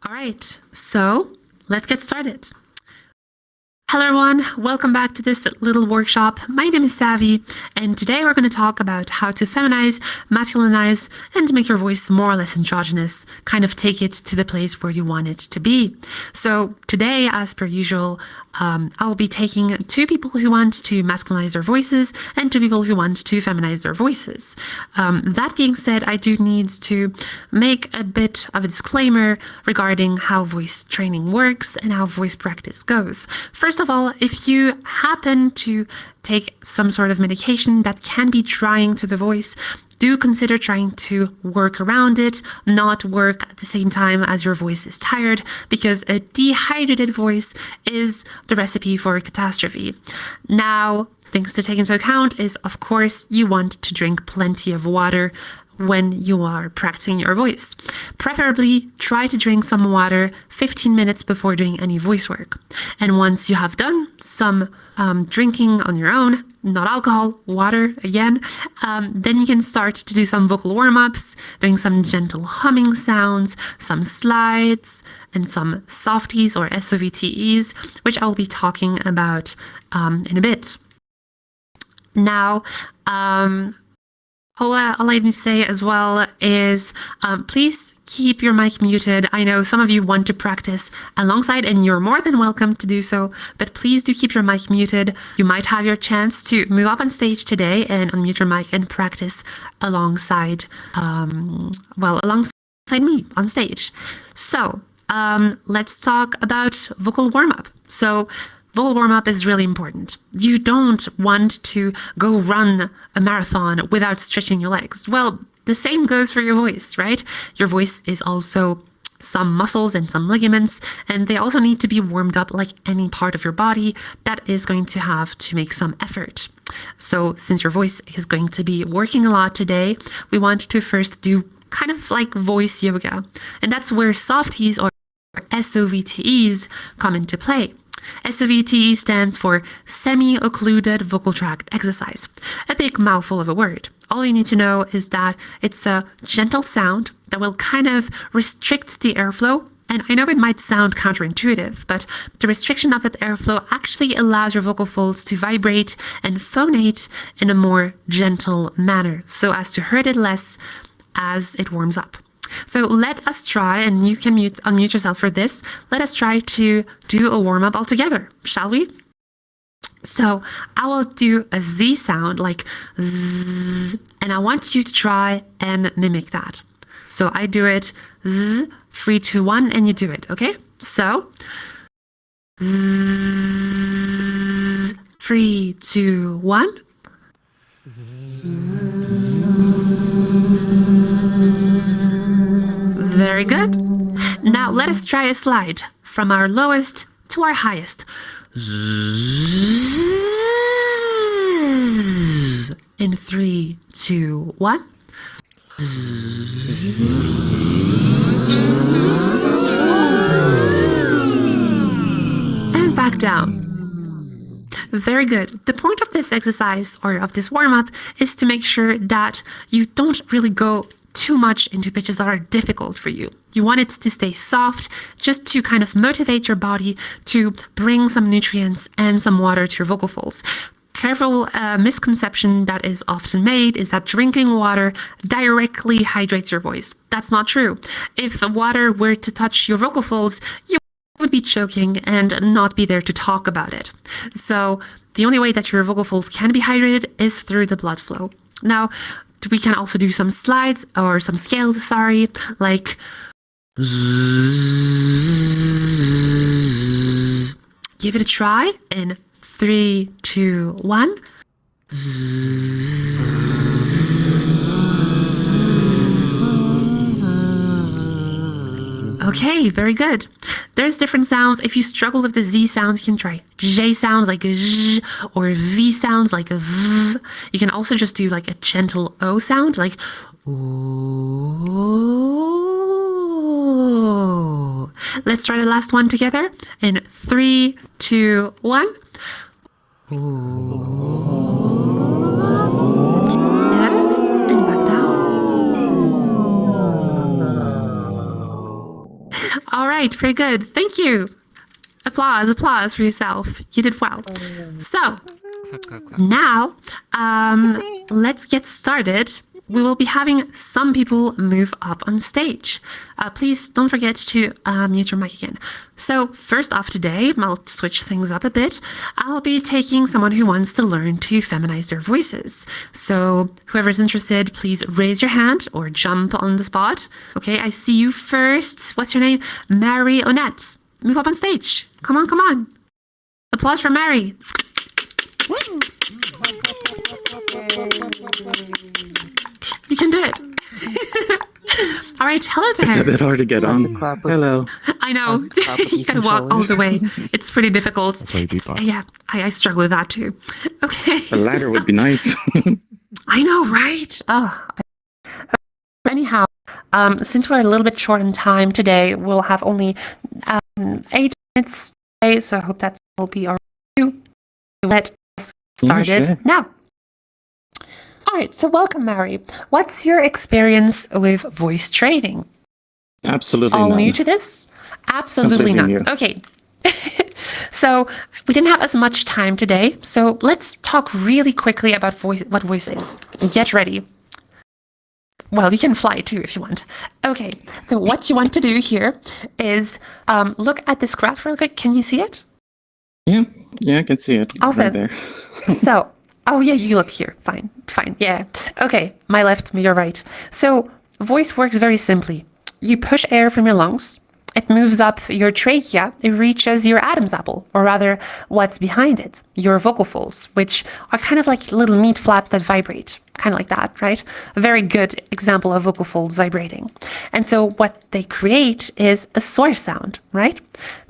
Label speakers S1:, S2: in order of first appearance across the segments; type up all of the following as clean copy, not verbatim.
S1: All right, so let's get started. Hello everyone, welcome back to this little workshop. My name is Savvy, and today we're going to talk about how to feminize, masculinize, and make your voice more or less androgynous, kind of take it to the place where you want it to be. So today, as per usual, I'll be taking two people who want to masculinize their voices and two people who want to feminize their voices. That being said, I do need to make a bit of a disclaimer regarding how voice training works and how voice practice goes. First of all, if you happen to take some sort of medication that can be trying to the voice, do consider trying to work around it, not work at the same time as your voice is tired, because a dehydrated voice is the recipe for a catastrophe. Now, things to take into account is, of course, you want to drink plenty of water when you are practicing your voice. Preferably, try to drink some water 15 minutes before doing any voice work. And once you have done some drinking on your own, not alcohol, water again, then you can start to do some vocal warm-ups, doing some gentle humming sounds, some slides, and some softies or SOVTEs, which I'll be talking about in a bit. Now, all I need to say as well is please keep your mic muted. I know some of you want to practice alongside, and you're more than welcome to do so, but please do keep your mic muted. You might have your chance to move up on stage today and unmute your mic and practice alongside, alongside me on stage. So let's talk about vocal warm-up. So vocal warm-up is really important. You don't want to go run a marathon without stretching your legs. Well, the same goes for your voice, right? Your voice is also some muscles and some ligaments, and they also need to be warmed up like any part of your body that is going to have to make some effort. So since your voice is going to be working a lot today, we want to first do kind of like voice yoga. And that's where softies or SOVTEs come into play. SOVTE stands for semi-occluded vocal tract exercise. A big mouthful of a word. All you need to know is that it's a gentle sound that will kind of restrict the airflow. And I know it might sound counterintuitive, but the restriction of that airflow actually allows your vocal folds to vibrate and phonate in a more gentle manner, so as to hurt it less as it warms up. So let us try, and you can unmute yourself for this. Let us try to do a warm-up all together, shall we? So I will do a Z sound, like Z, and I want you to try and mimic that. So I do it Z, 3, 2, 1, and you do it, okay? So Z, 3, 2, 1. Very good. Now let us try a slide from our lowest to our highest. In 3, 2, 1. And back down. Very good. The point of this exercise or of this warm-up is to make sure that you don't really go too much into pitches that are difficult for you. You want it to stay soft, just to kind of motivate your body to bring some nutrients and some water to your vocal folds. Careful misconception that is often made is that drinking water directly hydrates your voice. That's not true. If water were to touch your vocal folds, you would be choking and not be there to talk about it. So the only way that your vocal folds can be hydrated is through the blood flow. Now, we can also do some slides or some scales, like give it a try in 3, 2, 1. Okay, very good. There's different sounds. If you struggle with the Z sounds, you can try J sounds like a Z or V sounds like a V. You can also just do like a gentle O sound like ooh. Let's try the last one together in 3, 2, 1. Yes, and back down. All right, very good. Thank you. Applause for yourself. You did well. So now, let's get started. We will be having some people move up on stage. Please don't forget to mute your mic again. So first off today, I'll switch things up a bit. I'll be taking someone who wants to learn to feminize their voices. So whoever's interested, please raise your hand or jump on the spot. Okay, I see you first. What's your name? Marie-Onette. Move up on stage. Come on, come on. Applause for Mary. You can do it. All right, hello there.
S2: It's a bit hard to get on. Hello.
S1: I know. You gotta walk all the way. It's pretty difficult. Yeah, I struggle with that too. Okay.
S2: A ladder would be nice.
S1: I know, right? Oh. Anyhow, since we're a little bit short on time today, we'll have only 8 minutes today, so I hope that will be all right. Let us get started now. All right, so welcome, Mary. What's your experience with voice training?
S2: Absolutely
S1: All
S2: not.
S1: new to this? Absolutely
S2: Completely
S1: not.
S2: new.
S1: Okay. So we didn't have as much time today, so let's talk really quickly about what voice is. Get ready. Well, you can fly too if you want. Okay, so what you want to do here is look at this graph real quick. Can you see it?
S2: Yeah, I can see it.
S1: Awesome.
S2: Right there.
S1: So, oh yeah, you look here. Fine, yeah. Okay, my left, your right. So voice works very simply. You push air from your lungs. It moves up your trachea. It reaches your Adam's apple, or rather, what's behind it, your vocal folds, which are kind of like little meat flaps that vibrate, kind of like that, right? A very good example of vocal folds vibrating. And so what they create is a source sound, right?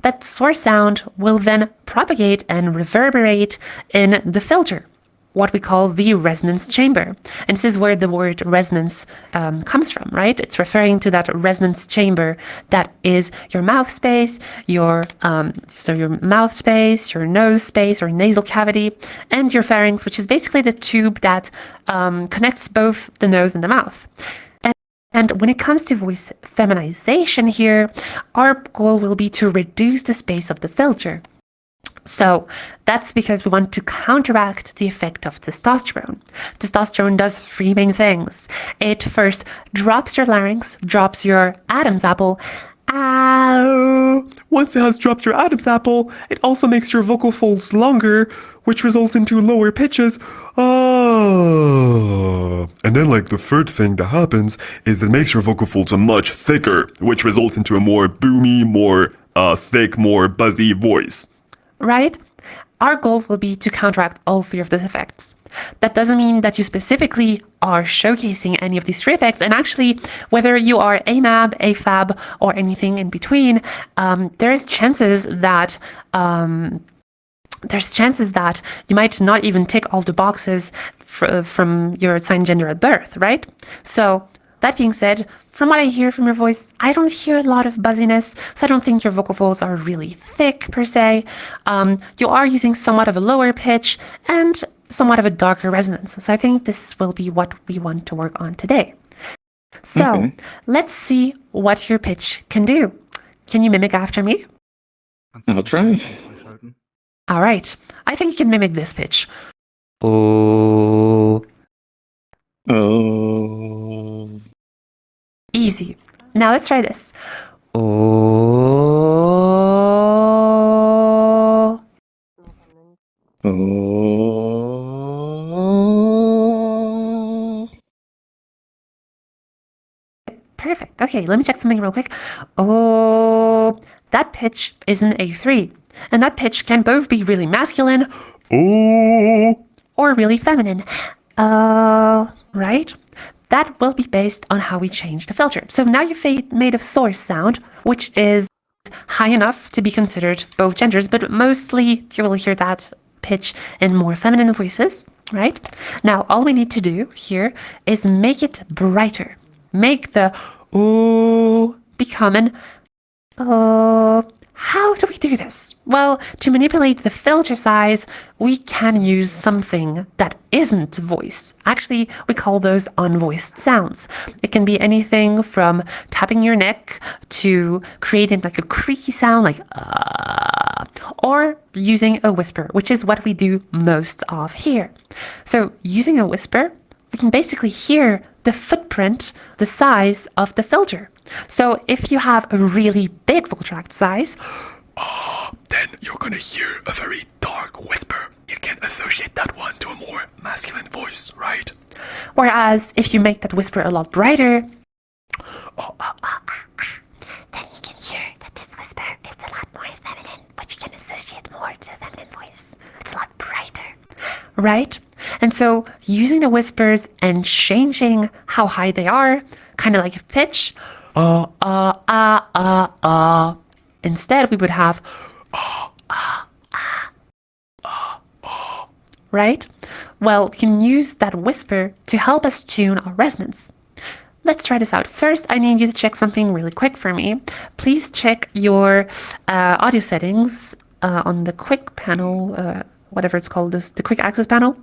S1: That source sound will then propagate and reverberate in the filter, what we call the resonance chamber. And this is where the word resonance comes from, right? It's referring to that resonance chamber that is your mouth space, your mouth space, your nose space or nasal cavity, and your pharynx, which is basically the tube that connects both the nose and the mouth. And when it comes to voice feminization here, our goal will be to reduce the space of the filter. So that's because we want to counteract the effect of testosterone. Testosterone does 3 main things. It first drops your larynx, drops your Adam's apple. Once it has dropped your Adam's apple, it also makes your vocal folds longer, which results into lower pitches.
S3: And then like the third thing that happens is it makes your vocal folds much thicker, which results into a more boomy, more thick, more buzzy voice.
S1: Right? Our goal will be to counteract all 3 of these effects. That doesn't mean that you specifically are showcasing any of these 3 effects. And actually, whether you are AMAB, AFAB, or anything in between, there's chances that you might not even tick all the boxes from your assigned gender at birth, right? So that being said, from what I hear from your voice, I don't hear a lot of buzziness, so I don't think your vocal folds are really thick per se. You are using somewhat of a lower pitch and somewhat of a darker resonance. So I think this will be what we want to work on today. So let's see what your pitch can do. Can you mimic after me?
S2: I'll try.
S1: All right. I think you can mimic this pitch. Oh.
S2: Oh.
S1: Easy. Now let's try this. Oh.
S2: Oh.
S1: Perfect. Okay, let me check something real quick. Oh, that pitch is an A3. And that pitch can both be really masculine or really feminine. Right? That will be based on how we change the filter. So now you've made a source sound, which is high enough to be considered both genders, but mostly you will hear that pitch in more feminine voices, right? Now, all we need to do here is make it brighter. Make the oh become an oh. how do we do this? Well, to manipulate the filter size, we can use something that isn't voice. Actually, we call those unvoiced sounds. It can be anything from tapping your neck to creating like a creaky sound like or using a whisper, which is what we do most of here. So using a whisper, we can basically hear the footprint, the size of the filter. So if you have a really big vocal tract size,
S3: then you're gonna hear a very dark whisper. You can associate that one to a more masculine voice, right?
S1: whereas if you make that whisper a lot brighter, then you can hear that this whisper is a lot more feminine, which you can associate more to a feminine voice. It's a lot brighter, right? And so using the whispers and changing how high they are, kind of like a pitch, instead we would have right? Well, we can use that whisper to help us tune our resonance. Let's try this out. First, I need you to check something really quick for me. Please check your audio settings on the quick panel, whatever it's called, the quick access panel.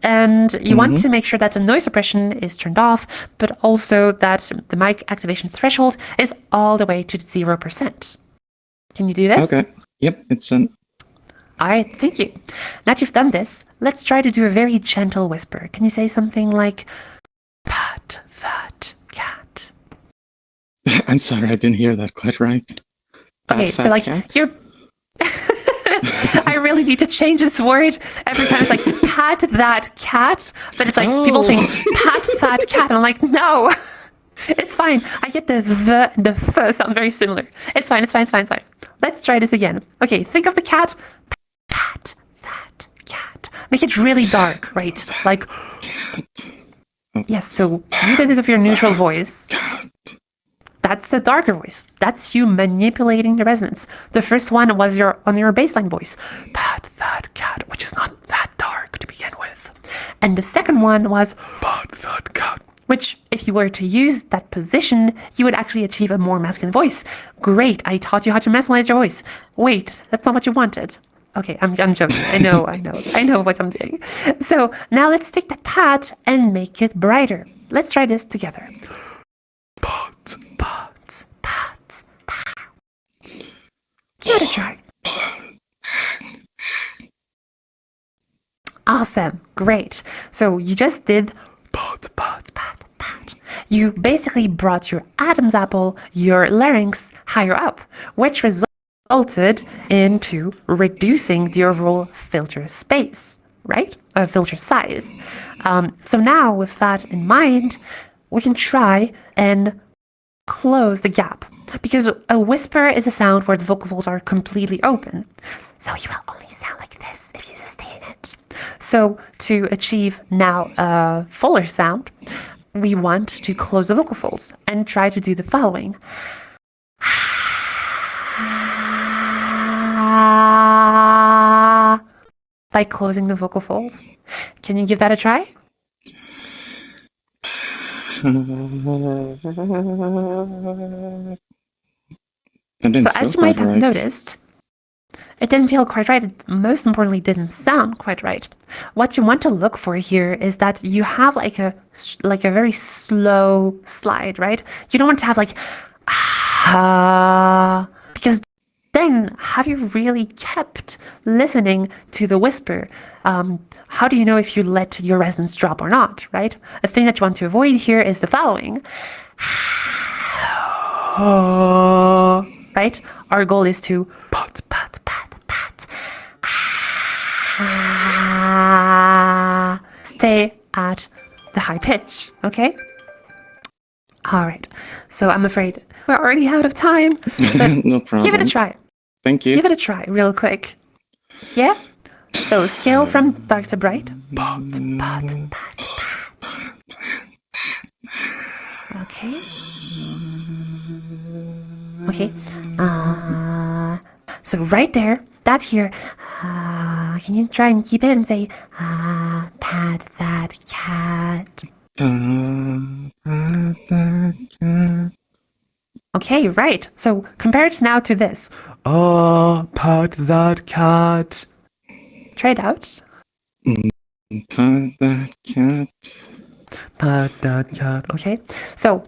S1: And you want to make sure that the noise suppression is turned off, but also that the mic activation threshold is all the way to 0%. Can you do this?
S2: Okay. Yep, it's an.
S1: All right, thank you. Now that you've done this, let's try to do a very gentle whisper. Can you say something like, pat that cat?
S2: I'm sorry, I didn't hear that quite right.
S1: Okay,
S2: Fat
S1: so like
S2: cat?
S1: you're... I really need to change this word. Every time it's like, pat that cat, but it's like people think, pat that cat, and I'm like, no. It's fine. I get the and the th sound very similar. It's fine, it's fine, it's fine, it's fine. Let's try this again. Okay, think of the cat. Pat that cat. Make it really dark, right? Like, yes, so you did it with your neutral voice. That's a darker voice. That's you manipulating the resonance. The first one was on your baseline voice. Pat that cat, which is not that dark to begin with. And the second one was pat that cat, which, if you were to use that position, you would actually achieve a more masculine voice. Great, I taught you how to masculinize your voice. Wait, that's not what you wanted. Okay, I'm joking. I know what I'm doing. So now let's take that pat and make it brighter. Let's try this together. Pat, pat, pat, pat. Give it a try. Awesome, great. So you just did pat, pat, pat, pat. You basically brought your Adam's apple, your larynx, higher up, which resulted into reducing the overall filter space, right? Filter size. So now with that in mind, we can try and close the gap, because a whisper is a sound where the vocal folds are completely open. So you will only sound like this if you sustain it. So to achieve now a fuller sound, we want to close the vocal folds and try to do the following. By closing the vocal folds. Can you give that a try? So as you might have noticed, it didn't feel quite right. It, most importantly, didn't sound quite right. What you want to look for here is that you have like a very slow slide, right? You don't want to have like because then have you really kept listening to the whisper? How do you know if you let your resonance drop or not, right? The thing that you want to avoid here is the following. Right? Our goal is to pat, pat, pat, pat. Stay at the high pitch, okay? All right. So I'm afraid we're already out of time, but
S2: no problem.
S1: give it a try.
S2: Thank you.
S1: Give it a try real quick. Yeah? So scale from dark to bright. Pat, pat, pat, pat. Okay. Okay. So right there, that here, can you try and keep it and say, pat that cat. Okay, right. So compare it now to this.
S4: Oh, pat that cat.
S1: Try it out.
S2: Pat that cat.
S4: Pat that cat.
S1: Okay, so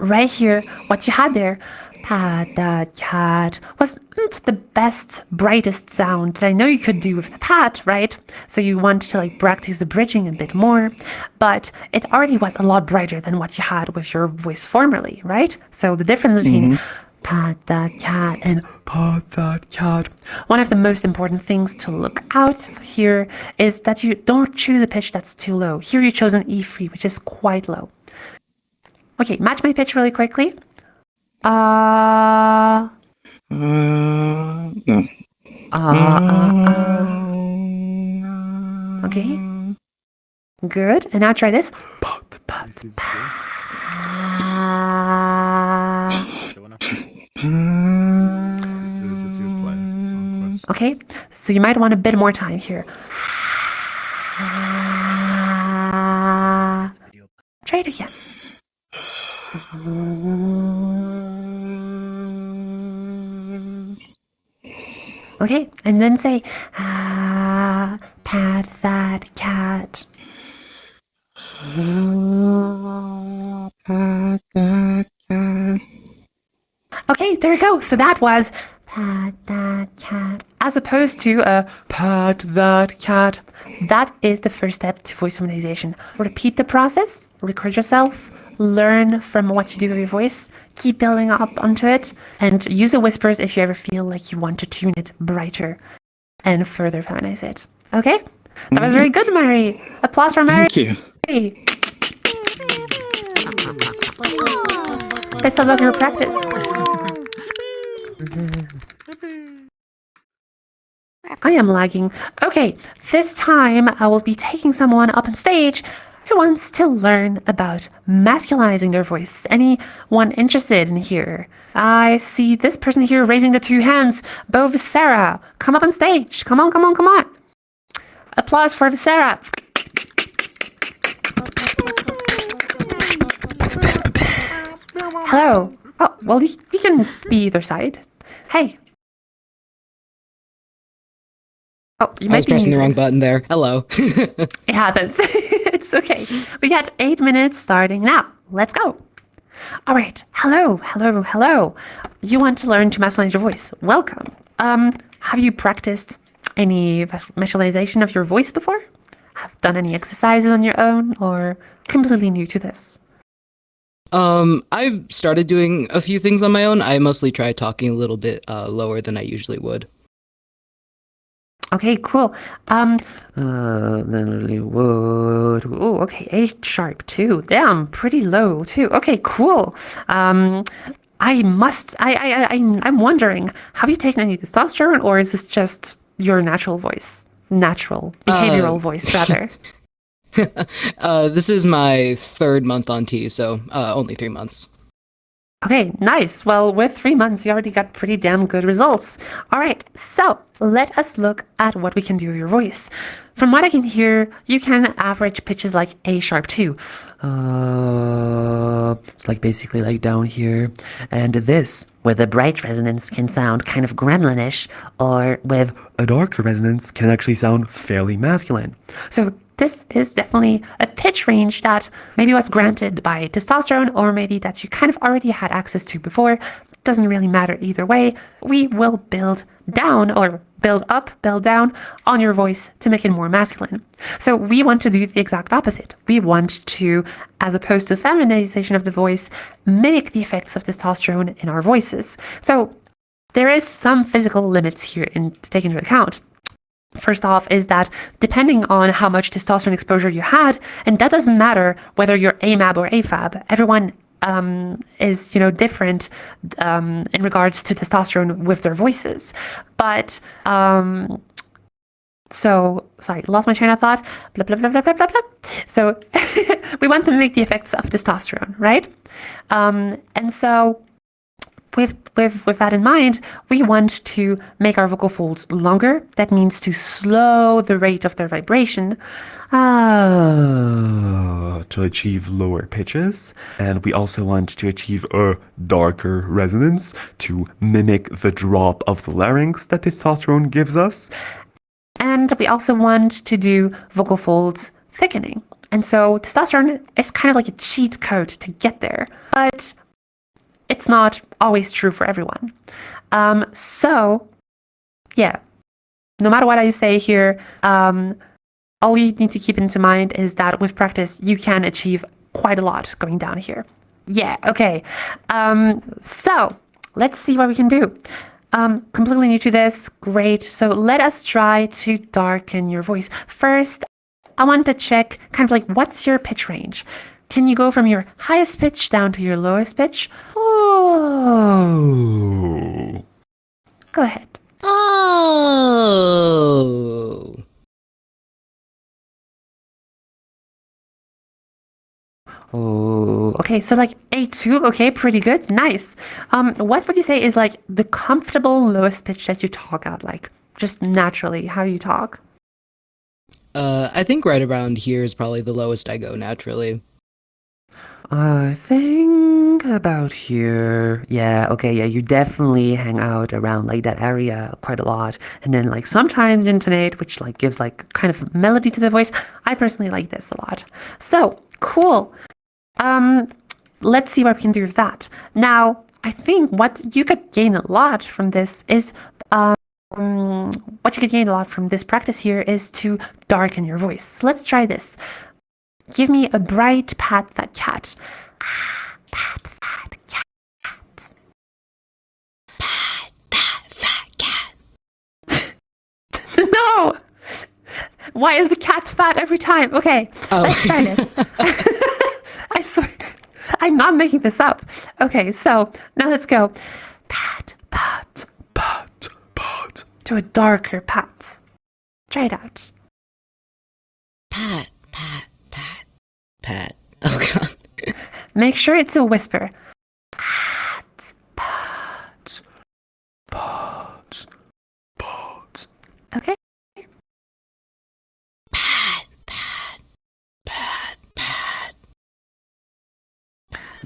S1: right here, what you had there, pat that cat, wasn't the best, brightest sound that I know you could do with the pat, right? So you want to like practice the bridging a bit more, but it already was a lot brighter than what you had with your voice formerly, right? So the difference between pat that cat and
S4: Pat that cat.
S1: one of the most important things to look out here is that you don't choose a pitch that's too low. Here you chose an E3, which is quite low. Okay, match my pitch really quickly.
S2: No.
S1: Okay. Good. And now try this.
S4: Pat, pat,
S1: Okay, so you might want a bit more time here. Try it again. Okay, and then say, pat that cat.
S2: Pat that cat.
S1: Okay, there we go. So that was pat that cat, as opposed to
S4: pat that cat.
S1: that is the first step to voice harmonization. Repeat the process, record yourself, learn from what you do with your voice, keep building up onto it, and use the whispers if you ever feel like you want to tune it brighter and further feminize it. Okay? That was very good, Mary. Applause for Mary.
S2: Thank you.
S1: Best of luck in your practice. I am lagging. Okay, this time I will be taking someone up on stage who wants to learn about masculinizing their voice. Anyone interested in here? I see this person here raising the two hands. Bo Visera, come up on stage. Come on, come on, come on. Applause for Visera. Hello. Oh, well, you can be either side. Hey. Oh, you
S5: I
S1: might
S5: was
S1: be
S5: pressing the
S1: muted.
S5: wrong button there. Hello.
S1: It happens. It's okay. We got 8 minutes starting now. Let's go. All right. Hello, hello, hello. You want to learn to masculinize your voice. Welcome. Have you practiced any masculinization of your voice before? Have done any exercises on your own, or completely new to this?
S5: I've started doing a few things on my own. I mostly try talking a little bit lower than I usually would.
S1: Okay, cool. Literally would. Oh, okay, A# too. Damn, pretty low too. Okay, cool. I'm wondering, have you taken any testosterone, or is this just your natural voice? Natural, behavioral voice, rather.
S5: This is my 3rd month on T, so only 3 months.
S1: Okay, nice. Well, with 3 months, you already got pretty damn good results. All right, so let us look at what we can do with your voice. From what I can hear, you can average pitches like A#2.
S4: It's like basically like down here. And this, with a bright resonance, can sound kind of gremlinish, or with a darker resonance, can actually sound fairly masculine.
S1: So this is definitely a pitch range that maybe was granted by testosterone, or maybe that you kind of already had access to before. Doesn't really matter either way. We will build down, or build up, build down on your voice to make it more masculine. So we want to do the exact opposite. We want to, as opposed to feminization of the voice, mimic the effects of testosterone in our voices. So there is some physical limits here to take into account. First off is that depending on how much testosterone exposure you had, and that doesn't matter whether you're AMAB or AFAB, everyone is different in regards to testosterone with their voices. But so sorry, lost my train of thought. Blah blah blah blah blah blah blah. So we want to mimic the effects of testosterone, right? And so with that in mind, we want to make our vocal folds longer. That means to slow the rate of their vibration.
S3: To achieve lower pitches, and we also want to achieve a darker resonance to mimic the drop of the larynx that testosterone gives us.
S1: And we also want to do vocal folds thickening. And so testosterone is kind of like a cheat code to get there, but it's not always true for everyone. So, yeah, no matter what I say here, all you need to keep into mind is that with practice, you can achieve quite a lot going down here. Yeah, okay. So let's see what we can do. Completely new to this, great. So let us try to darken your voice. First, I want to check kind of like what's your pitch range? Can you go from your highest pitch down to your lowest pitch?
S3: Oh.
S1: Go ahead.
S5: Oh.
S1: Oh, okay, so like A2, okay, pretty good, nice. What would you say is like the comfortable lowest pitch that you talk at, like just naturally, how you talk?
S5: I think right around here is probably the lowest I go naturally.
S4: I think about here. Yeah, okay, yeah, you definitely hang out around like that area quite a lot. And then like sometimes intonate, which like gives like kind of melody to the voice. I personally like this a lot. So, cool. Let's see what we can do with that. Now, I think what you could gain a lot from this is what you could gain a lot from this practice here is to darken your voice. So let's try this. Give me a bright pat that cat. Pat that cat. Pat that fat cat. No! Why is the cat fat every time? Okay, let's try this. I swear, I'm not making this up. Okay, so now let's go. Pat, pat, pat, pat. To a darker pat. Try it out.
S5: Pat, pat, pat, pat. Oh god.
S1: Make sure it's a whisper. Pat, pat, pat, pat. Okay.
S5: Pat, pat, pat, pat.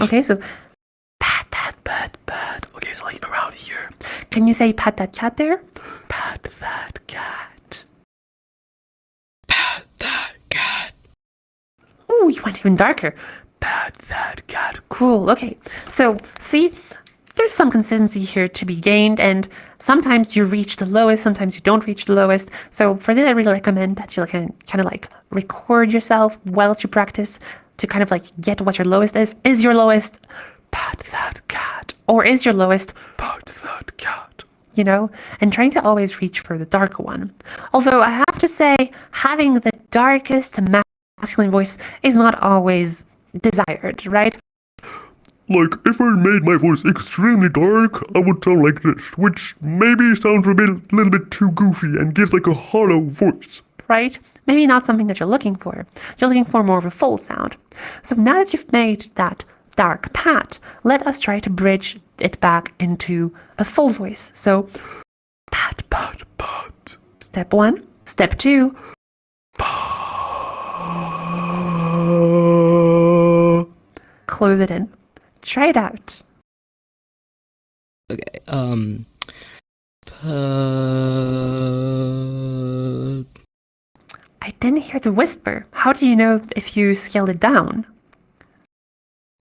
S1: Okay, so
S4: Pat, pat, pat, pat. Okay, so like around here.
S1: can you say pat that cat there?
S4: Pat that cat.
S5: Pat that cat.
S1: Ooh, you went even darker.
S4: Pat that cat.
S1: Cool. Okay. So, see, there's some consistency here to be gained, and sometimes you reach the lowest, sometimes you don't reach the lowest. So, for this, I really recommend that you kind of like record yourself whilst you practice to kind of like get what your lowest is. Is your lowest pat that cat? Or is your lowest pat that cat? You know, and trying to always reach for the darker one. Although I have to say, having the darkest masculine voice is not always desired, right?
S3: Like, if I made my voice extremely dark, I would sound like this, which maybe sounds a little bit too goofy and gives like a hollow voice.
S1: Right? Maybe not something that you're looking for. You're looking for more of a full sound. So now that you've made that dark pat, let us try to bridge it back into a full voice. So, pat, pat, pat. Step 1. Step 2. Close it in. Try it out.
S5: Okay.
S1: I didn't hear the whisper. How do you know if you scaled it down?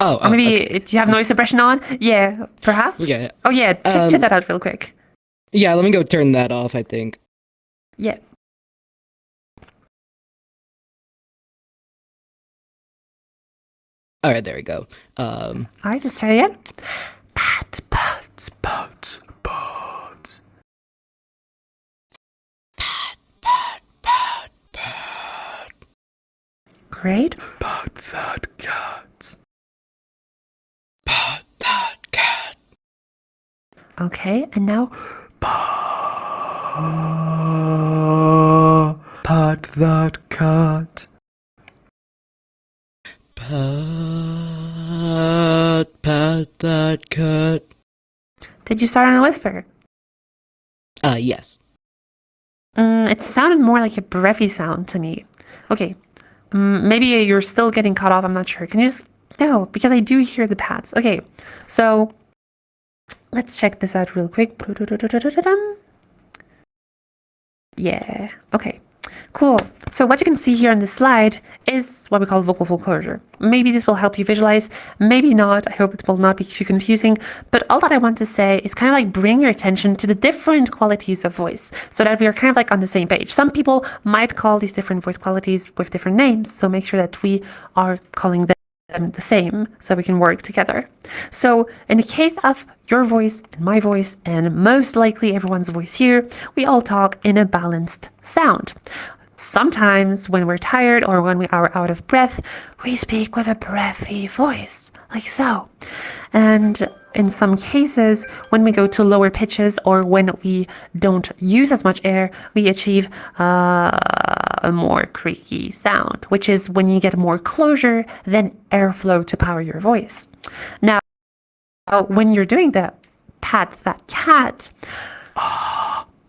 S1: Or maybe
S5: okay.
S1: do you have noise suppression on? Yeah, perhaps?
S5: Yeah.
S1: Oh yeah, check that out real quick.
S5: Yeah, let me go turn that off, I think.
S1: Yeah.
S5: Alright, there we go.
S1: Alright, let's try it again.
S4: Pat, pat, pat, pat.
S5: Pat, pat, pat, pat.
S1: Great.
S4: Pat that cat.
S5: Pat that cat.
S1: Okay, and now
S4: Pat that cat.
S5: Pat that cat.
S1: Did you start on a whisper?
S5: Yes.
S1: It sounded more like a breathy sound to me. Okay. Maybe you're still getting cut off. I'm not sure. Can you just... No, because I do hear the pads. Okay. So let's check this out real quick. Yeah. Okay. Cool. So what you can see here on the slide is what we call vocal fold closure. Maybe this will help you visualize, maybe not. I hope it will not be too confusing. But all that I want to say is kind of like bring your attention to the different qualities of voice so that we are kind of like on the same page. Some people might call these different voice qualities with different names. So make sure that we are calling them the same so we can work together. So in the case of your voice and my voice and most likely everyone's voice here, we all talk in a balanced sound. Sometimes when we're tired or when we are out of breath, we speak with a breathy voice, like so. And in some cases, when we go to lower pitches or when we don't use as much air, we achieve a more creaky sound, which is when you get more closure than airflow to power your voice. Now, when you're doing the pat that cat,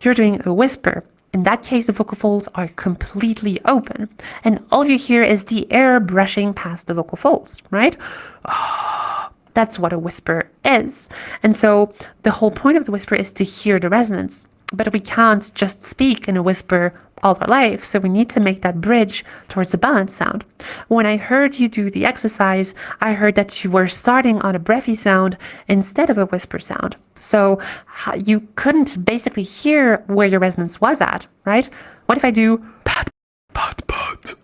S1: you're doing a whisper. In that case, the vocal folds are completely open, and all you hear is the air brushing past the vocal folds, right? That's what a whisper is. And so the whole point of the whisper is to hear the resonance, but we can't just speak in a whisper all our life, so we need to make that bridge towards a balanced sound. When I heard you do the exercise, I heard that you were starting on a breathy sound instead of a whisper sound. So you couldn't basically hear where your resonance was at, right? What if I do pat, pat, pat?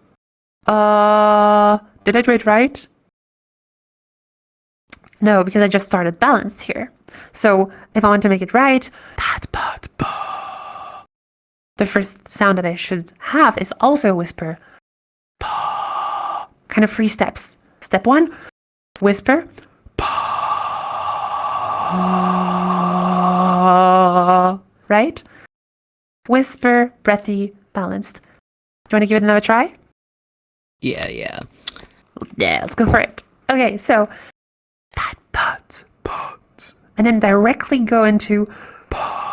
S1: Did I do it right? No, because I just started balanced here. So if I want to make it right, pat, pat, pat. The first sound that I should have is also a whisper. Pa. Kind of 3 steps. Step 1, whisper. Pa. Right? Whisper, breathy, balanced. Do you want to give it another try?
S5: Yeah.
S1: Yeah, let's go for it. Okay, so pat, pat, pat. And then directly go into pa.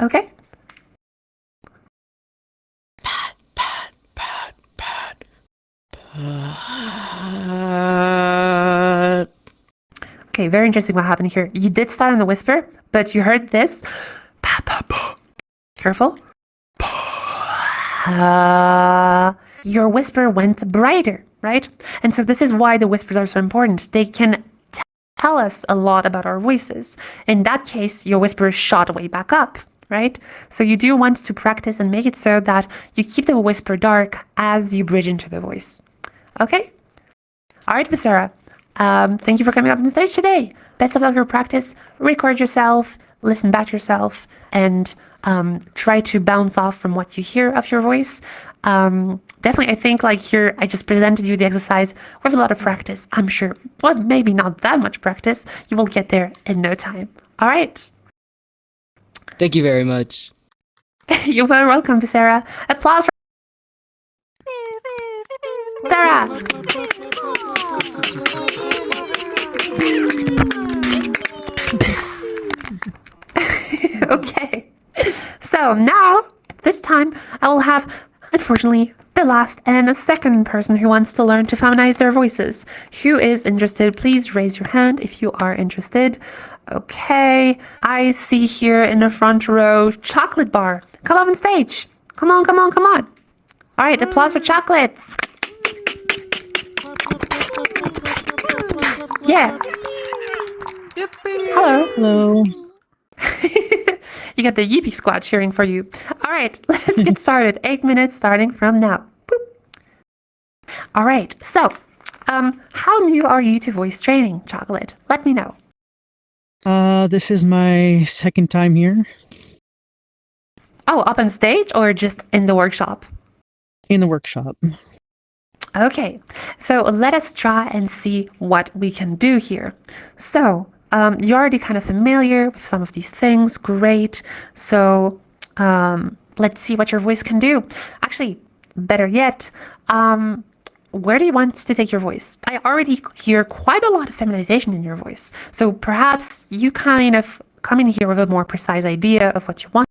S1: Okay?
S5: Pat, pat, pat, pat, pat.
S1: Okay, very interesting what happened here. You did start on the whisper, but you heard this. Pa, pa, pa. Careful. Pa. Your whisper went brighter, right? And so this is why the whispers are so important. They can tell us a lot about our voices. In that case, your whisper shot way back up, right? So you do want to practice and make it so that you keep the whisper dark as you bridge into the voice. Okay? All right, Sarah. Thank you for coming up on stage today. Best of luck with your practice. Record yourself, listen back to yourself, and try to bounce off from what you hear of your voice. Definitely, I think like here, I just presented you the exercise with a lot of practice. I'm sure, well, maybe not that much practice. You will get there in no time. All right.
S5: Thank you very much.
S1: You're very welcome, Sarah. Applause for Sarah. Okay. So now, this time, I will have, unfortunately, the last and a second person who wants to learn to feminize their voices. Who is interested? Please raise your hand if you are interested. Okay. I see here in the front row, Chocolate Bar. Come up on stage. Come on, come on, come on. All right, applause for Chocolate. Yeah. Hello.
S6: Hello.
S1: You got the Yippee Squad cheering for you. All right, let's get started. 8 minutes starting from now. Boop. All right, so how new are you to voice training, Chocolate? Let me know.
S6: This is my second time here
S1: Oh, up on stage or just in the workshop?
S6: in the workshop.
S1: Okay, so let us try and see what we can do here. So you're already kind of familiar with some of these things. Great. So let's see what your voice can do. Actually, better yet, where do you want to take your voice? I already hear quite a lot of feminization in your voice. So perhaps you kind of come in here with a more precise idea of what you want.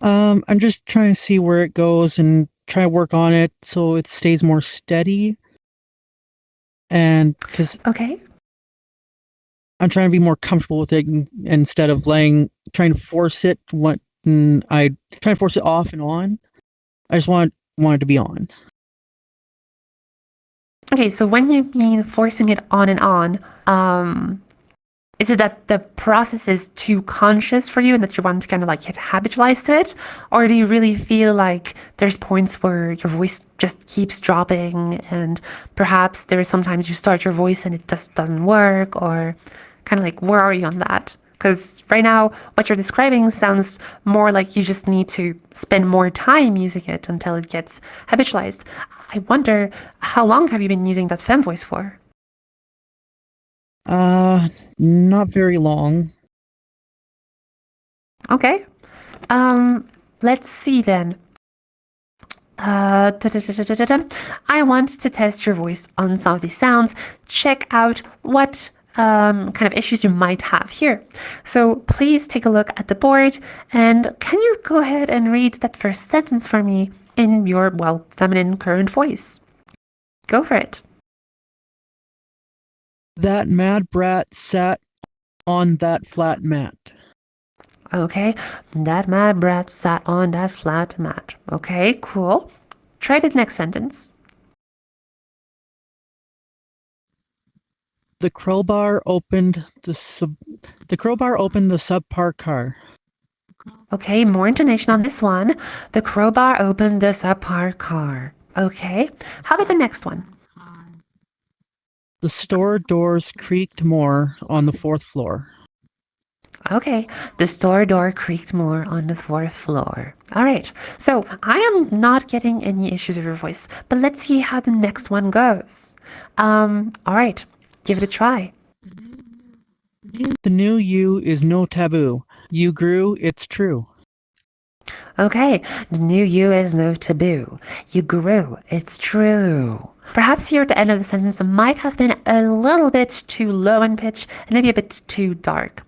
S6: I'm just trying to see where it goes and try to work on it so it stays more steady. And because
S1: Okay.
S6: I'm trying to be more comfortable with it instead of trying to force it. I try to force it off and on. I just want it to be on.
S1: Okay, so when you mean forcing it on and on, is it that the process is too conscious for you and that you want to kind of like get habitualized to it? Or do you really feel like there's points where your voice just keeps dropping and perhaps there is sometimes you start your voice and it just doesn't work, or kind of like where are you on that? Because right now what you're describing sounds more like you just need to spend more time using it until it gets habitualized. I wonder, how long have you been using that fem voice for?
S6: Not very long.
S1: Okay. Let's see then. I want to test your voice on some of these sounds, check out what kind of issues you might have here. So please take a look at the board, and can you go ahead and read that first sentence for me in your, well, feminine current voice? Go for it.
S6: That mad brat sat on that flat mat.
S1: Okay, that mad brat sat on that flat mat. Okay, cool. Try the next sentence.
S6: The crowbar opened the subpar car.
S1: Okay, more intonation on this one. The crowbar opened the subpar car. Okay, how about the next one?
S6: The store doors creaked more on the fourth floor.
S1: Okay, the store door creaked more on the fourth floor. All right, so I am not getting any issues with your voice, but let's see how the next one goes. All right, give it a try.
S6: The new you is no taboo. You grew, it's true.
S1: Okay, the new you is no taboo. You grew, it's true. Perhaps here at the end of the sentence might have been a little bit too low in pitch and maybe a bit too dark.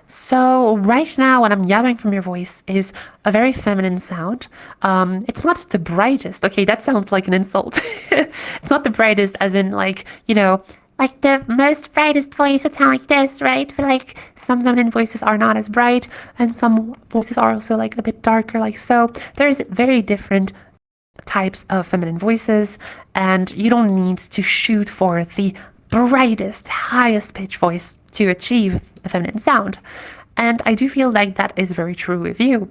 S1: So right now what I'm gathering from your voice is a very feminine sound. It's not the brightest. Okay, that sounds like an insult. It's not the brightest as in like, you know, like the most brightest voice would sound like this, right? But like some feminine voices are not as bright and some voices are also like a bit darker, like so. There's very different types of feminine voices, and you don't need to shoot for the brightest, highest pitch voice to achieve a feminine sound. And I do feel like that is very true with you.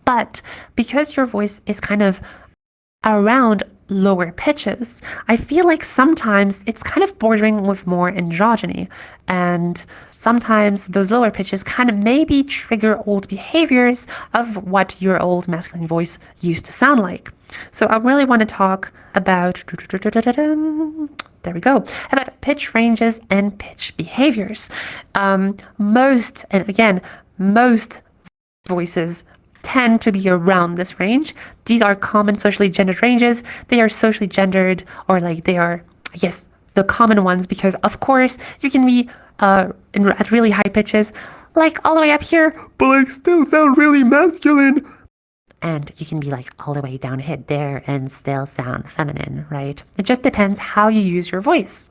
S1: But because your voice is kind of around lower pitches, I feel like sometimes it's kind of bordering with more androgyny, and sometimes those lower pitches kind of maybe trigger old behaviors of what your old masculine voice used to sound like. So I really want to talk about, there we go, about pitch ranges and pitch behaviors. Most voices tend to be around this range. These are common socially gendered ranges. They are socially gendered, or like they are, I guess, the common ones, because of course you can be at really high pitches, like all the way up here,
S3: But like still sound really masculine.
S1: and you can be like all the way down hit there and still sound feminine, right? It just depends how you use your voice.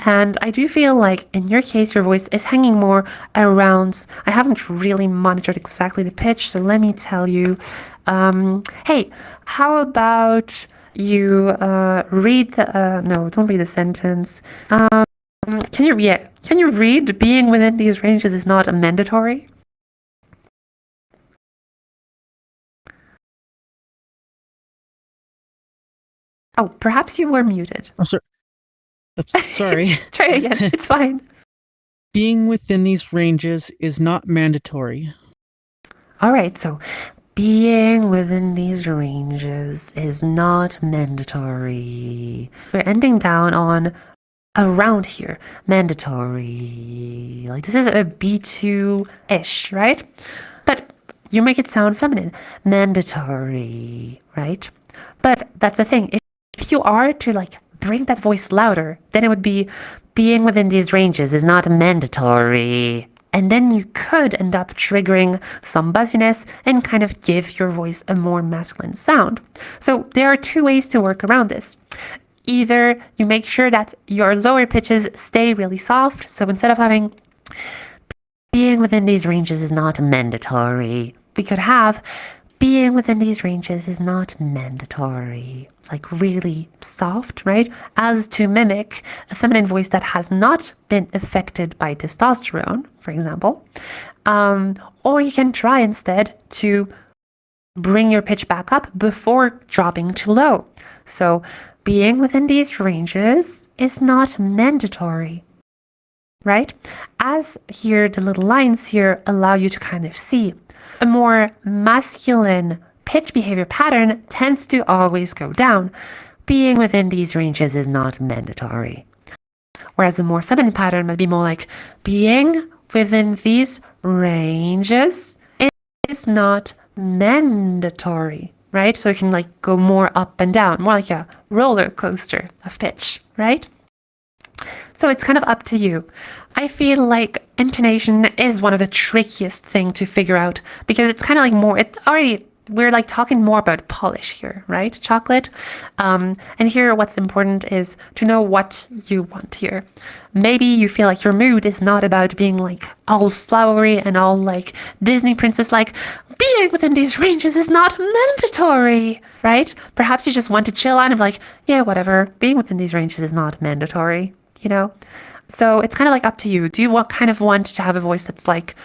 S1: And I do feel like in your case, your voice is hanging more around. I haven't really monitored exactly the pitch, so let me tell you. Hey, how about you read the, no, don't read the sentence. Can you read being within these ranges is not mandatory? Oh, perhaps you were muted.
S6: Oh, sorry.
S1: Try again. It's fine.
S6: Being within these ranges is not mandatory.
S1: All right, so being within these ranges is not mandatory. We're ending down on around here. Mandatory. Like this is a B2-ish, right? But you make it sound feminine. Mandatory, right? But that's the thing. If you are to like bring that voice louder, then it would be being within these ranges is not mandatory. And then you could end up triggering some buzziness and kind of give your voice a more masculine sound. So there are two ways to work around this. Either you make sure that your lower pitches stay really soft. So instead of having being within these ranges is not mandatory, we could have being within these ranges is not mandatory. It's like really soft, right? As to mimic a feminine voice that has not been affected by testosterone, for example. Or you can try instead to bring your pitch back up before dropping too low. So being within these ranges is not mandatory, right? As here, the little lines here allow you to kind of see a more masculine pitch behavior pattern tends to always go down. Being within these ranges is not mandatory. Whereas a more feminine pattern might be more like being within these ranges is not mandatory, right? So it can like go more up and down, more like a roller coaster of pitch, right? So it's kind of up to you. I feel like intonation is one of the trickiest thing to figure out because it's kind of like more, we're like talking more about polish here, right? Chocolate. And here what's important is to know what you want here. Maybe you feel like your mood is not about being like all flowery and all like Disney princess, like being within these ranges is not mandatory, right? Perhaps you just want to chill out and be like, yeah, whatever. Being within these ranges is not mandatory, you know? So it's kind of like up to you. Do you kind of want to have a voice that's like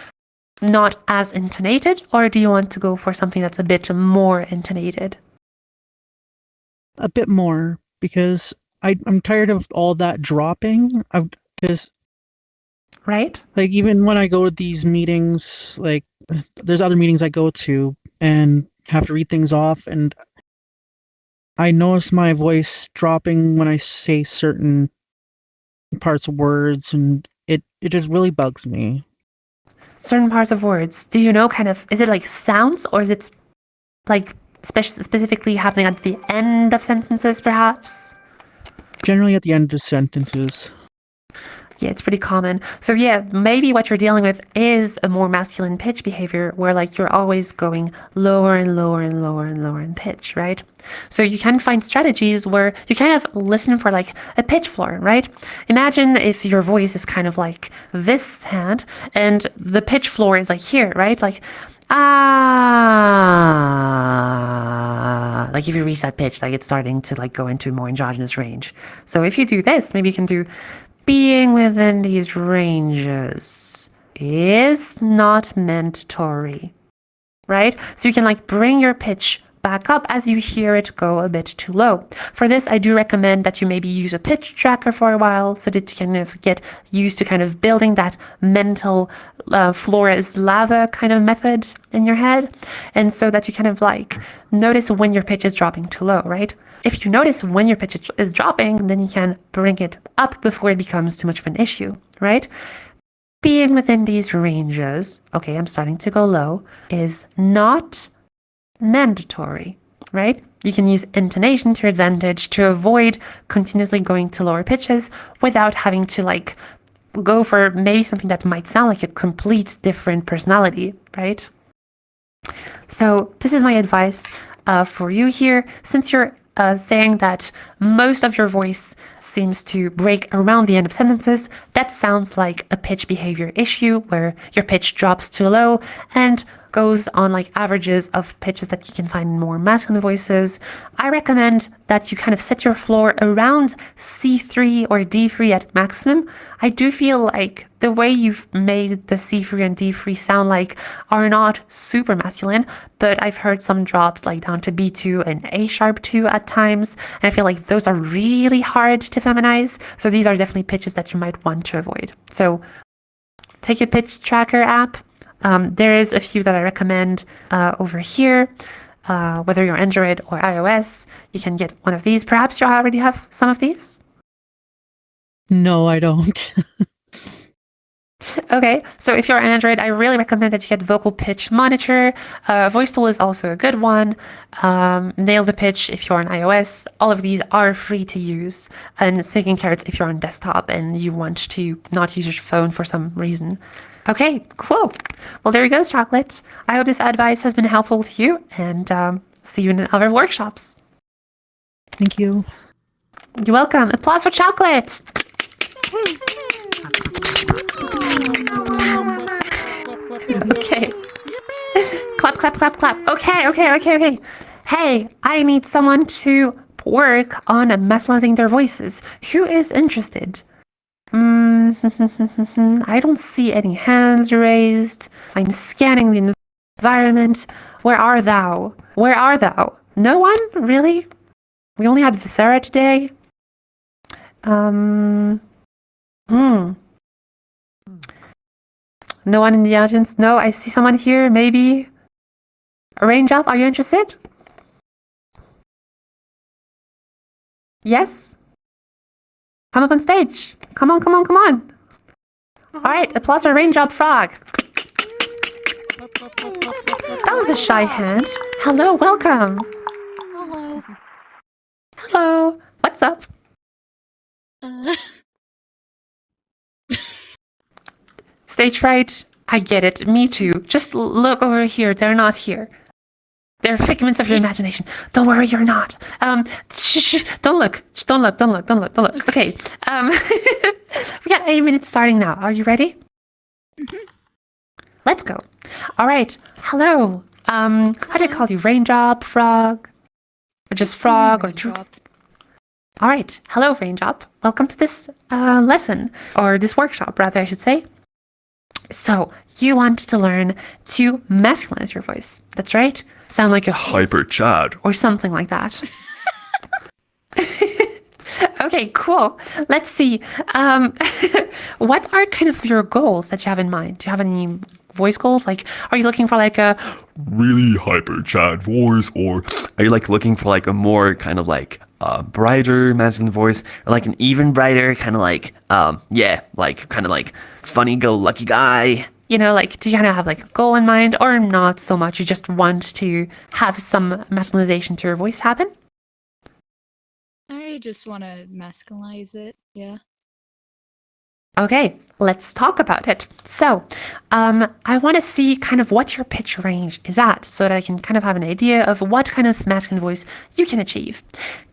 S1: not as intonated, or do you want to go for something that's a bit more intonated?
S6: A bit more, because I'm tired of all that dropping. Because
S1: Right?
S6: like even when I go to these meetings, like there's other meetings I go to and have to read things off, and I notice my voice dropping when I say certain parts of words, and it just really bugs me.
S1: Certain parts of words. Do you know kind of, is it like sounds, or is it like specifically happening at the end of sentences perhaps?
S6: Generally at the end of sentences.
S1: Yeah, it's pretty common. So yeah, maybe what you're dealing with is a more masculine pitch behavior where like you're always going lower and lower and lower and lower in pitch, right? So you can find strategies where you kind of listen for like a pitch floor, right? Imagine if your voice is kind of like this hand and the pitch floor is like here, right? Like, ah, like if you reach that pitch, like it's starting to like go into a more androgynous range. So if you do this, maybe you can do being within these ranges is not mandatory, right? So you can like bring your pitch back up as you hear it go a bit too low. For this, I do recommend that you maybe use a pitch tracker for a while so that you kind of get used to kind of building that mental floor is lava kind of method in your head. And so that you kind of like notice when your pitch is dropping too low, right? If you notice when your pitch is dropping, then you can bring it up before it becomes too much of an issue, right? Being within these ranges, okay, I'm starting to go low, is not mandatory, right? You can use intonation to your advantage to avoid continuously going to lower pitches without having to like go for maybe something that might sound like a complete different personality, right? So this is my advice for you here. Since you're saying that most of your voice seems to break around the end of sentences, that sounds like a pitch behavior issue where your pitch drops too low and goes on like averages of pitches that you can find in more masculine voices. I recommend that you kind of set your floor around C3 or D3 at maximum. I do feel like the way you've made the C3 and D3 sound like are not super masculine, but I've heard some drops like down to B2 and A sharp 2 at times, and I feel like those are really hard to feminize. So these are definitely pitches that you might want to avoid. So take a pitch tracker app. There is a few that I recommend over here. Whether you're Android or iOS, you can get one of these. Perhaps you already have some of these?
S6: No, I don't.
S1: Okay, so if you're an Android, I really recommend that you get Vocal Pitch Monitor. Voice Tool is also a good one. Nail the Pitch if you're on iOS. All of these are free to use. And Singing Carrots if you're on desktop and you want to not use your phone for some reason. Okay, cool. Well, there you go, Chocolate. I hope this advice has been helpful to you, and see you in other workshops.
S6: Thank you.
S1: You're welcome. Applause for Chocolate. Okay. Clap, clap, clap, clap. Okay. Hey, I need someone to work on masculinizing their voices. Who is interested? I don't see any hands raised. I'm scanning the environment. Where are thou? No one? Really? We only had Visera today? No one in the audience? No, I see someone here, maybe. Raindrop, are you interested? Yes? Come up on stage. Come on. All right, applause for Raindrop Frog. That was a shy hand. Hello, welcome. Hello. What's up? Stage fright? I get it. Me too. Just look over here. They're not here. They're figments of your imagination. Don't worry, you're not. Shh. Don't look. Don't look. Okay. We got 8 minutes starting now. Are you ready? Let's go. All right. Hello. How do I call you? Raindrop, Frog, or just Frog, or Drop? All right. Hello, Raindrop. Welcome to this lesson, or this workshop, rather, I should say. So, you want to learn to masculinize your voice. That's right. Sound like a
S3: Hyper Chad.
S1: or something like that. Okay, cool. Let's see. What are kind of your goals that you have in mind? Do you have any voice goals? Like, are you looking for like a
S3: Really hyper Chad voice, or are you like looking for like a more kind of like brighter masculine voice, or like an even brighter kind of like kind of like funny go lucky guy?
S1: you know, like, do you kind of have like a goal in mind, or not so much? You just want to have some masculinization to your voice happen?
S7: I just want to masculinize it, yeah.
S1: Okay, let's talk about it. So, I want to see kind of what your pitch range is at, so that I can kind of have an idea of what kind of masculine voice you can achieve.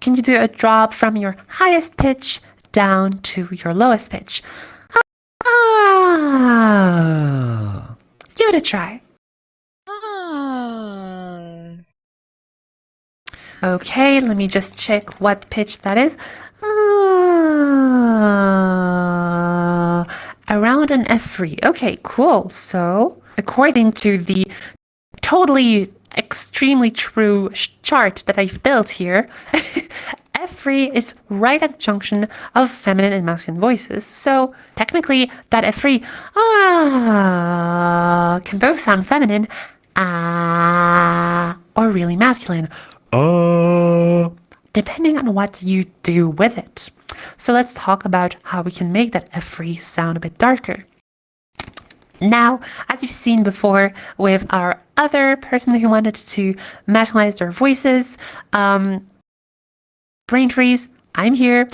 S1: Can you do a drop from your highest pitch down to your lowest pitch? Give it a try. Okay, let me just check what pitch that is. Around an F3. Okay, cool. So, according to the totally extremely true chart that I've built here, F3 is right at the junction of feminine and masculine voices. So, technically, that F3 can both sound feminine or really masculine, depending on what you do with it. So let's talk about how we can make that F3 sound a bit darker. Now, as you've seen before with our other person who wanted to masculinize their voices, brain freeze, I'm here.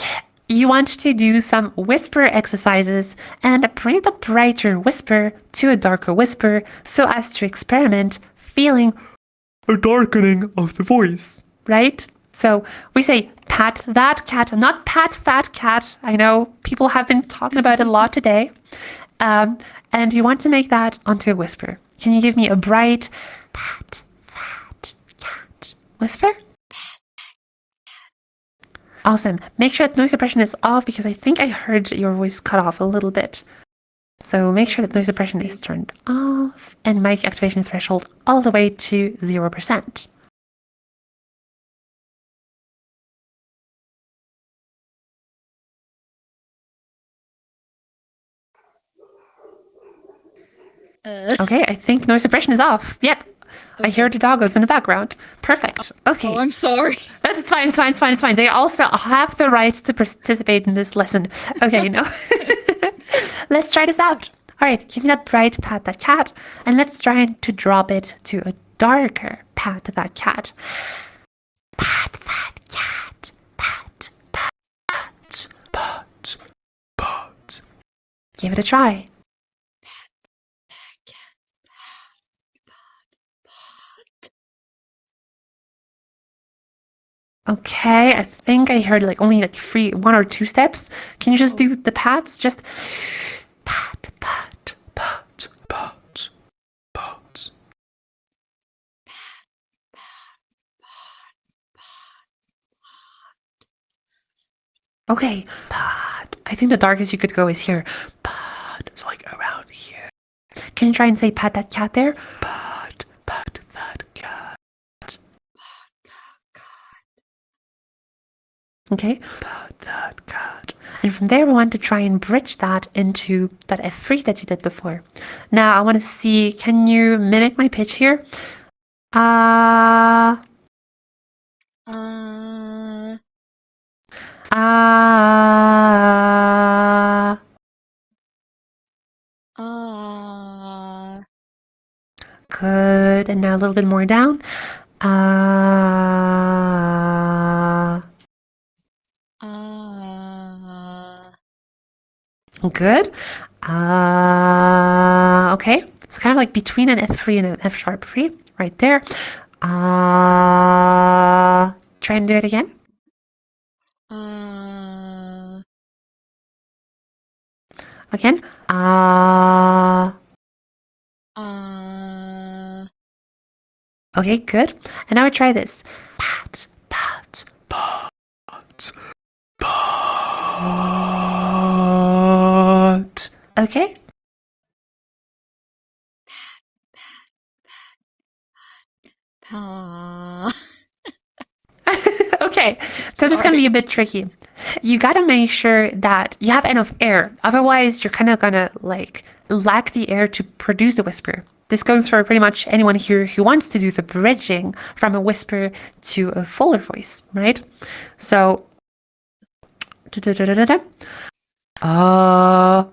S1: You want to do some whisper exercises and bring the brighter whisper to a darker whisper so as to experiment feeling
S3: A darkening of the voice.
S1: right? So we say, pat that cat, not pat fat cat. I know people have been talking about it a lot today. And you want to make that onto a whisper. Can you give me a bright pat fat cat whisper? Awesome. Make sure that noise suppression is off, because I think I heard your voice cut off a little bit. So make sure that noise suppression is turned off and mic activation threshold all the way to 0%. Okay, I think noise suppression is off. Yep. I hear the doggos in the background. Perfect. Okay.
S7: Oh, I'm sorry.
S1: It's fine. They also have the right to participate in this lesson. Okay, no. Let's try this out. All right, give me that bright pat that cat, and let's try to drop it to a darker pat that cat. Pat that cat. Pat, pat, pat, pat. Give it a try. Okay, I think I heard like only like one or two steps. Can you just do the pats? Just pat, pat, pat, pat, pat. Okay, pat. I think the darkest you could go is here. Pat. So like around here. Can you try and say pat that cat there? Pat, pat that cat. Okay, pat that cat. And from there we want to try and bridge that into that F3 that you did before. Now I want to see, can you mimic my pitch here?
S7: Uh,
S1: Good. And now a little bit more down. Good. Okay. So kind of like between an F3 and an F sharp 3, right there. Try and do it again. Again. Okay, good. And now we try this. Pat, pat, pat, pat. Okay. Okay, so this is going to be a bit tricky. You got to make sure that you have enough air. Otherwise, you're kind of going to like lack the air to produce the whisper. This goes for pretty much anyone here who wants to do the bridging from a whisper to a fuller voice, right? So,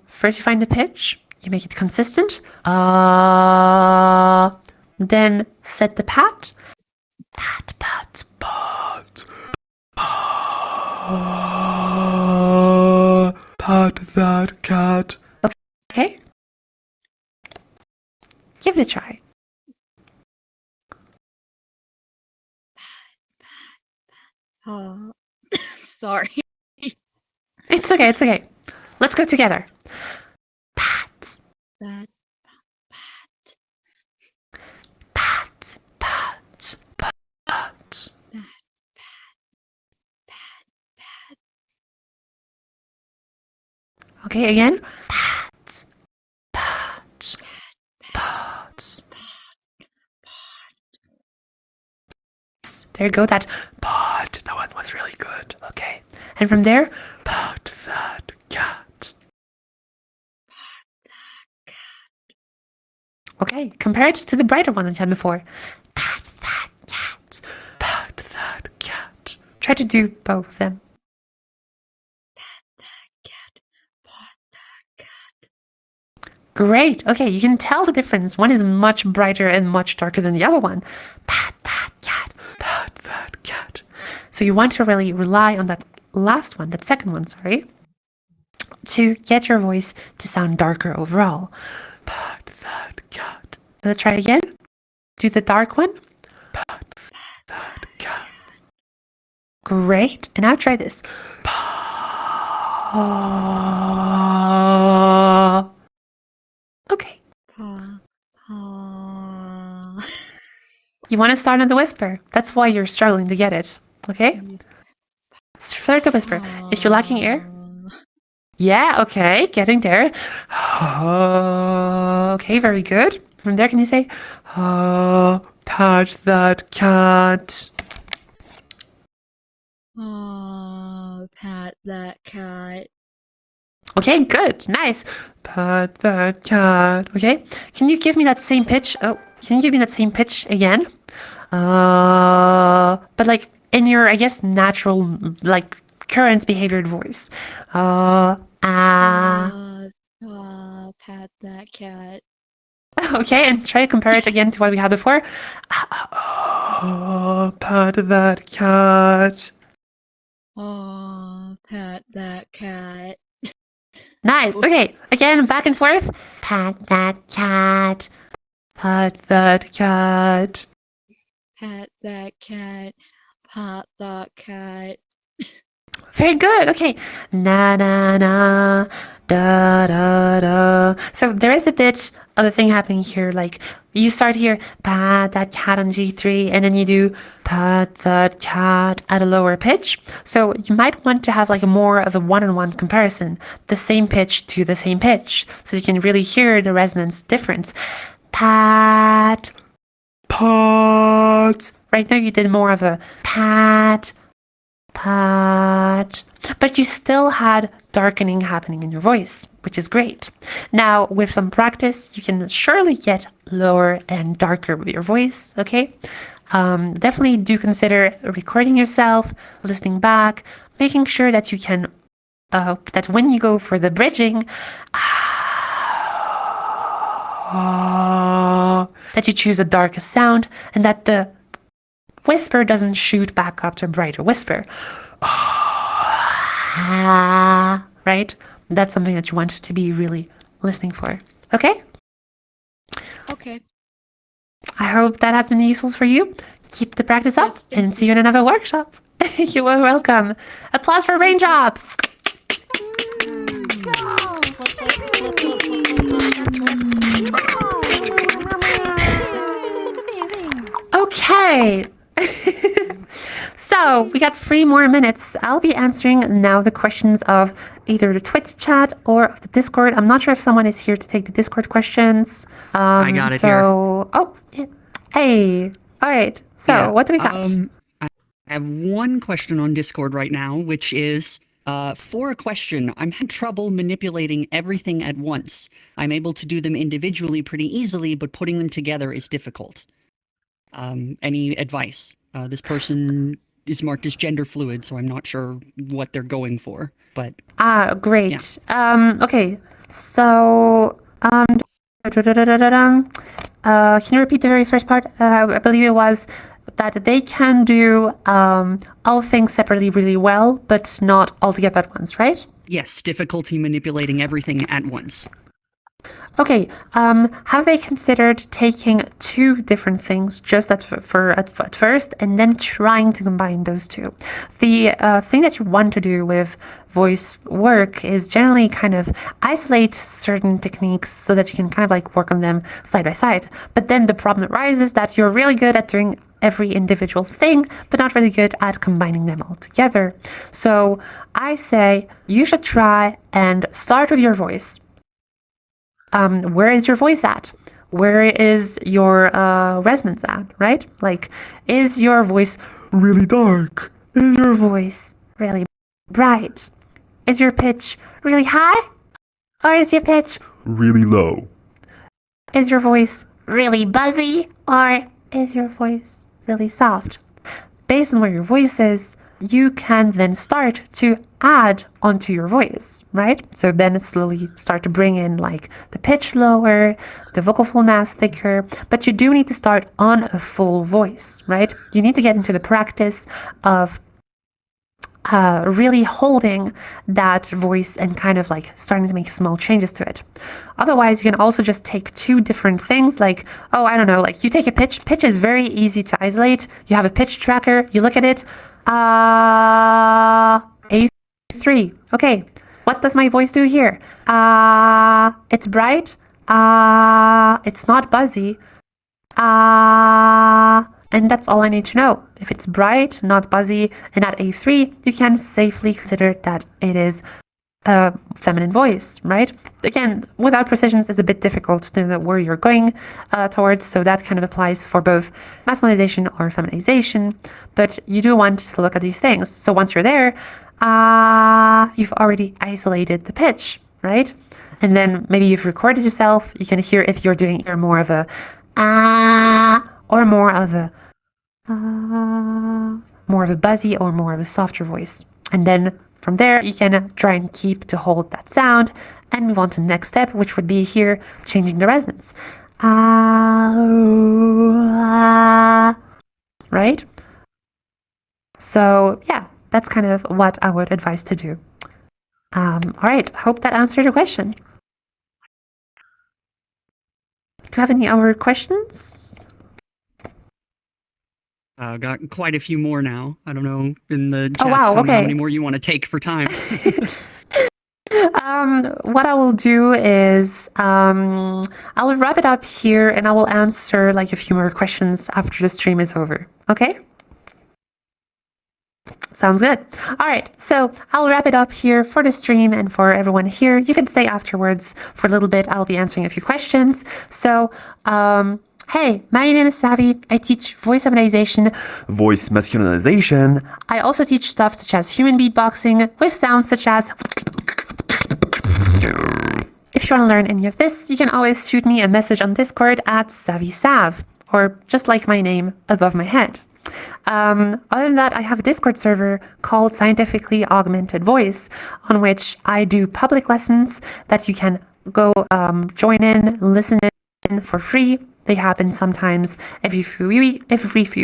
S1: first you find the pitch, you make it consistent, then set the pat, pat, pat, pat, pat that cat. Okay. Give it a try.
S7: sorry.
S1: It's okay, it's okay. Let's go together. Pat,
S7: That
S1: pat, pat, pat. Okay, again. Pat, pat, pat. There you go, that pat. That one was really good. Okay. And from there, pat that cat. Okay, compare it to the brighter one that you had before. Pat that cat. Pat that cat. Try to do both of them. Great. Okay, you can tell the difference. One is much brighter and much darker than the other one. Pat that cat. Pat that cat. So you want to really rely on that last one, that second one, sorry, to get your voice to sound darker overall. Pat that cat. Let's try again. Do the dark one. Pat that cat. Great. And now try this. Okay. You want to start on the whisper. That's why you're struggling to get it. Okay? Start the whisper. If you're lacking air. Yeah, okay. Getting there. Okay, very good. From there, can you say, pat that cat?
S7: pat that cat.
S1: Okay, good. Nice. Pat that cat. Okay. Can you give me that same pitch? Oh, can you give me that same pitch again? But like in your, I guess, natural, like current behaviored voice.
S7: Pat that cat.
S1: Okay, and try to compare it again to what we had before. Oh, pat that cat.
S7: Aw, pat that cat.
S1: Nice. Okay, again, back and forth. Pat that cat. Pat that cat.
S7: Pat that cat. Pat that cat.
S1: Very good. Okay. Na na na. Da da da. So there is a bit of a thing happening here. Like you start here, pat that cat on G3, and then you do pat that cat at a lower pitch. So you might want to have like a more of a one-on-one comparison, the same pitch to the same pitch, so you can really hear the resonance difference. Pat, pat. Right now you did more of a pat, pat, but you still had darkening happening in your voice, which is great. Now, with some practice, you can surely get lower and darker with your voice, okay? Definitely do consider recording yourself, listening back, making sure that you can, that when you go for the bridging, that you choose the darkest sound and that the whisper doesn't shoot back up to a brighter whisper. Right? That's something that you want to be really listening for. Okay?
S7: Okay.
S1: I hope that has been useful for you. Keep the practice up
S7: Yes, thank
S1: and see you in another workshop. You are welcome. Applause for Raindrop. Okay. So we got 3 more minutes. I'll be answering now the questions of either the Twitch chat or of the Discord. I'm not sure if someone is here to take the Discord questions.
S8: I got it
S1: here. Oh, yeah. Hey. All right. So
S8: Yeah,
S1: what do we got?
S8: I have one question on Discord right now, which is, for a question, I'm having trouble manipulating everything at once. I'm able to do them individually pretty easily, but putting them together is difficult. Any advice? This person is marked as gender fluid, so I'm not sure what they're going for, but...
S1: Great. Okay. So, can you repeat the very first part? I believe it was that they can do all things separately really well, but not all together at once, right?
S8: Yes, difficulty manipulating everything at once.
S1: Okay, have they considered taking 2 different things just at first and then trying to combine those 2? The thing that you want to do with voice work is generally kind of isolate certain techniques so that you can kind of like work on them side by side. But then the problem arises that you're really good at doing every individual thing, but not really good at combining them all together. So I say you should try and start with your voice. Where is your voice at? Where is your resonance at, right? Like, is your voice really dark? Is your voice really bright? Is your pitch really high? Or is your pitch
S3: Really low.
S1: Is your voice really buzzy? Or is your voice really soft? Based on where your voice is, you can then start to add onto your voice, right? So then slowly start to bring in like the pitch lower, the vocal full mass thicker, but you do need to start on a full voice, right? You need to get into the practice of really holding that voice and kind of like starting to make small changes to it. Otherwise, you can also just take 2 different things like, oh, I don't know, like you take a pitch. Pitch is very easy to isolate. You have a pitch tracker, you look at it, A3. Okay, what does my voice do here? It's bright. It's not buzzy. And that's all I need to know. If it's bright, not buzzy, and at A3, you can safely consider that it is a feminine voice, right? Again, without precisions, it's a bit difficult to know where you're going towards, so that kind of applies for both masculinization or feminization, but you do want to look at these things. So once you're there, you've already isolated the pitch, right? And then maybe you've recorded yourself. You can hear if you're doing more of a or more of a buzzy or more of a softer voice. And then From there, you can try and keep to hold that sound and move on to the next step, which would be here, changing the resonance. Right? So yeah, that's kind of what I would advise to do. All right, hope that answered your question. Do you have any other questions?
S8: Got quite a few more now. I don't know in the chat
S1: wow,
S8: how
S1: okay.
S8: many more you want to take for time.
S1: What I will do is I'll wrap it up here and I will answer like a few more questions after the stream is over. Okay? Sounds good. All right, so I'll wrap it up here for the stream and for everyone here. You can stay afterwards for a little bit. I'll be answering a few questions. So, hey, my name is Savi. I teach voice feminization,
S3: Voice masculinization.
S1: I also teach stuff such as human beatboxing with sounds such as... If you want to learn any of this, you can always shoot me a message on Discord at SaviSav, or just like my name above my head. Other than that, I have a Discord server called Scientifically Augmented Voice, on which I do public lessons that you can go join in, listen in for free. They happen sometimes every few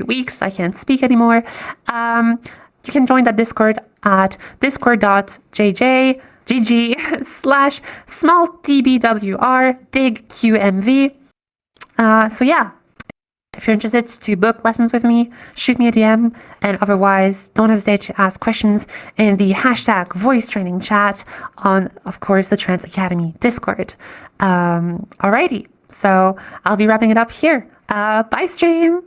S1: weeks. I can't speak anymore. You can join that Discord at discord.gg/smalltbwr big QMV. So yeah. If you're interested to book lessons with me, shoot me a DM, and otherwise, don't hesitate to ask questions in the hashtag voice training chat on, of course, the Trans Academy Discord. Alrighty, so I'll be wrapping it up here. Bye, stream!